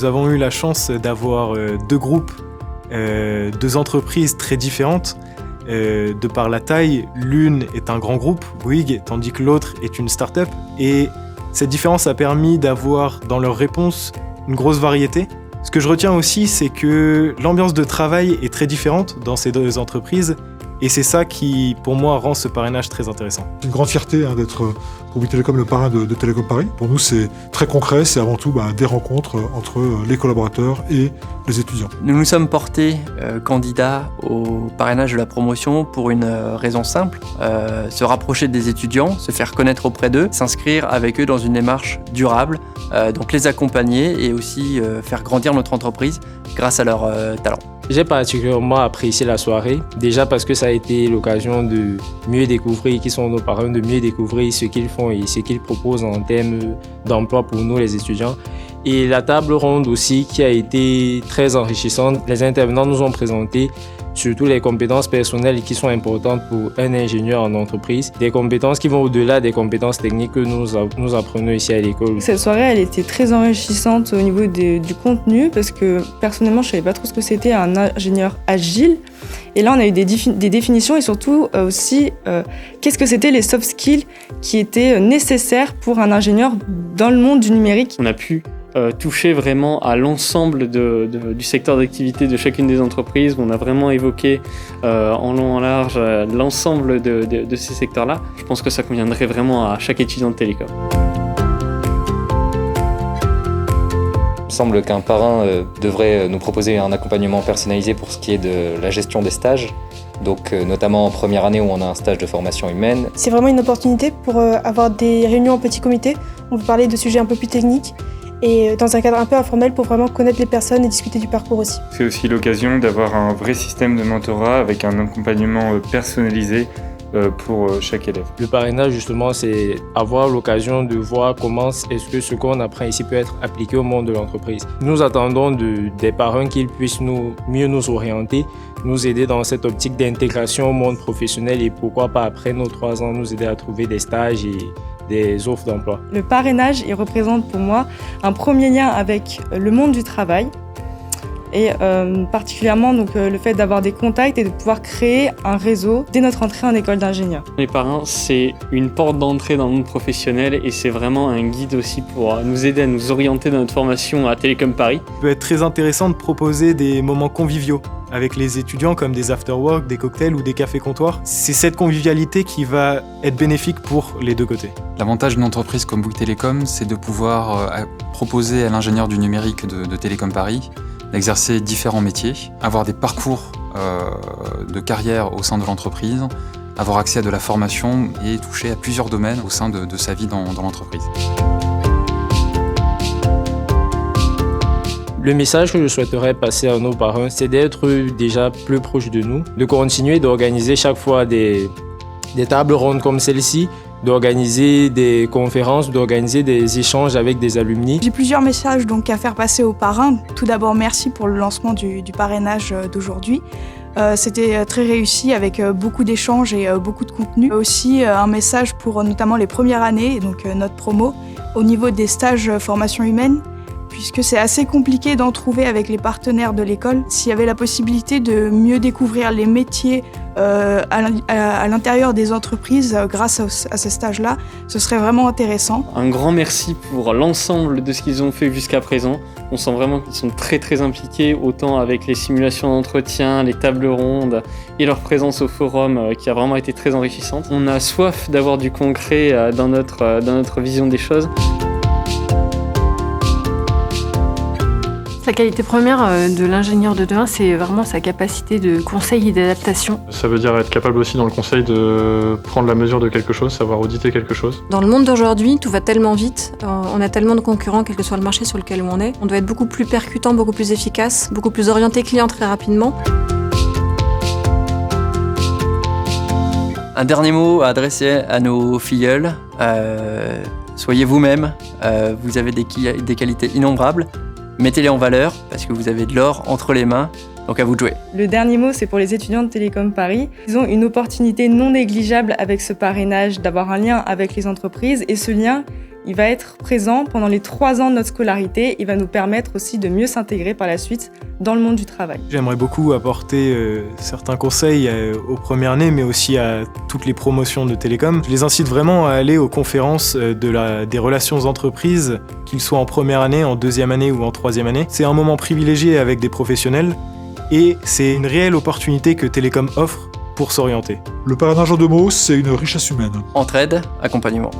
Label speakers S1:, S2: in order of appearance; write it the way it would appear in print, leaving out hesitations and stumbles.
S1: Nous avons eu la chance d'avoir deux groupes, deux entreprises très différentes. De par la taille, l'une est un grand groupe, Bouygues, tandis que l'autre est une start-up. Et cette différence a permis d'avoir dans leurs réponses une grosse variété. Ce que je retiens aussi, c'est que l'ambiance de travail est très différente dans ces deux entreprises. Et c'est ça qui, pour moi, rend ce parrainage très intéressant.
S2: C'est une grande fierté d'être pour Bouygues Télécom le parrain de Télécom Paris. Pour nous, c'est très concret, c'est avant tout des rencontres entre les collaborateurs et les étudiants.
S3: Nous nous sommes portés candidats au parrainage de la promotion pour une raison simple, se rapprocher des étudiants, se faire connaître auprès d'eux, s'inscrire avec eux dans une démarche durable, donc les accompagner et aussi faire grandir notre entreprise grâce à leur talent.
S4: J'ai particulièrement apprécié la soirée, déjà parce que ça a été l'occasion de mieux découvrir qui sont nos parrains, de mieux découvrir ce qu'ils font et ce qu'ils proposent en termes d'emploi pour nous les étudiants. Et la table ronde aussi qui a été très enrichissante. Les intervenants nous ont présenté surtout les compétences personnelles qui sont importantes pour un ingénieur en entreprise, des compétences qui vont au-delà des compétences techniques que nous apprenons ici à l'école.
S5: Cette soirée, elle était très enrichissante au niveau du contenu parce que personnellement, je ne savais pas trop ce que c'était un ingénieur agile. Et là, on a eu des définitions et surtout aussi qu'est-ce que c'était les soft skills qui étaient nécessaires pour un ingénieur dans le monde du numérique.
S6: On a pu toucher vraiment à l'ensemble du secteur d'activité de chacune des entreprises. On a vraiment évoqué en long en large l'ensemble de ces secteurs-là. Je pense que ça conviendrait vraiment à chaque étudiant de télécom.
S7: Il me semble qu'un parrain devrait nous proposer un accompagnement personnalisé pour ce qui est de la gestion des stages. Donc notamment en première année où on a un stage de formation humaine.
S8: C'est vraiment une opportunité pour avoir des réunions en petit comité. On peut parler de sujets un peu plus techniques et dans un cadre un peu informel pour vraiment connaître les personnes et discuter du parcours aussi.
S9: C'est aussi l'occasion d'avoir un vrai système de mentorat avec un accompagnement personnalisé pour chaque élève.
S4: Le parrainage, justement, c'est avoir l'occasion de voir comment est-ce que ce qu'on apprend ici peut être appliqué au monde de l'entreprise. Nous attendons des parrains qu'ils puissent mieux nous orienter, nous aider dans cette optique d'intégration au monde professionnel et pourquoi pas après nos 3 ans nous aider à trouver des stages et des offres d'emploi.
S5: Le parrainage, il représente pour moi un premier lien avec le monde du travail et particulièrement donc, le fait d'avoir des contacts et de pouvoir créer un réseau dès notre entrée en école d'ingénieur.
S6: Les parrains, c'est une porte d'entrée dans le monde professionnel et c'est vraiment un guide aussi pour nous aider à nous orienter dans notre formation à Télécom Paris.
S1: Il peut être très intéressant de proposer des moments conviviaux avec les étudiants comme des after-work, des cocktails ou des cafés-comptoirs. C'est cette convivialité qui va être bénéfique pour les deux côtés.
S10: L'avantage d'une entreprise comme Bouygues Télécom, c'est de pouvoir proposer à l'ingénieur du numérique de Télécom Paris d'exercer différents métiers, avoir des parcours de carrière au sein de l'entreprise, avoir accès à de la formation et toucher à plusieurs domaines au sein de sa vie dans l'entreprise.
S4: Le message que je souhaiterais passer à nos parrains, c'est d'être déjà plus proches de nous, de continuer d'organiser chaque fois des tables rondes comme celle-ci, d'organiser des conférences, d'organiser des échanges avec des alumni.
S11: J'ai plusieurs messages donc à faire passer aux parrains. Tout d'abord, merci pour le lancement du parrainage d'aujourd'hui. C'était très réussi avec beaucoup d'échanges et beaucoup de contenu. Aussi un message pour notamment les premières années, donc notre promo, au niveau des stages formation humaine, puisque c'est assez compliqué d'en trouver avec les partenaires de l'école. S'il y avait la possibilité de mieux découvrir les métiers à l'intérieur des entreprises grâce à ces stages-là, ce serait vraiment intéressant.
S6: Un grand merci pour l'ensemble de ce qu'ils ont fait jusqu'à présent. On sent vraiment qu'ils sont très très impliqués, autant avec les simulations d'entretien, les tables rondes et leur présence au forum qui a vraiment été très enrichissante. On a soif d'avoir du concret dans notre vision des choses.
S12: La qualité première de l'ingénieur de demain, c'est vraiment sa capacité de conseil et d'adaptation.
S9: Ça veut dire être capable aussi dans le conseil de prendre la mesure de quelque chose, savoir auditer quelque chose.
S12: Dans le monde d'aujourd'hui, tout va tellement vite, on a tellement de concurrents, quel que soit le marché sur lequel on est. On doit être beaucoup plus percutant, beaucoup plus efficace, beaucoup plus orienté client très rapidement.
S3: Un dernier mot à adresser à nos filleuls. Soyez vous-même, vous avez des qualités innombrables. Mettez-les en valeur parce que vous avez de l'or entre les mains, donc à vous de jouer.
S5: Le dernier mot, c'est pour les étudiants de Télécom Paris. Ils ont une opportunité non négligeable avec ce parrainage d'avoir un lien avec les entreprises et ce lien il va être présent pendant les 3 ans de notre scolarité. Il va nous permettre aussi de mieux s'intégrer par la suite dans le monde du travail.
S1: J'aimerais beaucoup apporter certains conseils aux premières années, mais aussi à toutes les promotions de télécom. Je les incite vraiment à aller aux conférences des relations entreprises, qu'ils soient en première année, en deuxième année ou en troisième année. C'est un moment privilégié avec des professionnels et c'est une réelle opportunité que Télécom offre pour s'orienter.
S2: Le parrainage en 2 mots, c'est une richesse humaine.
S3: Entraide, accompagnement.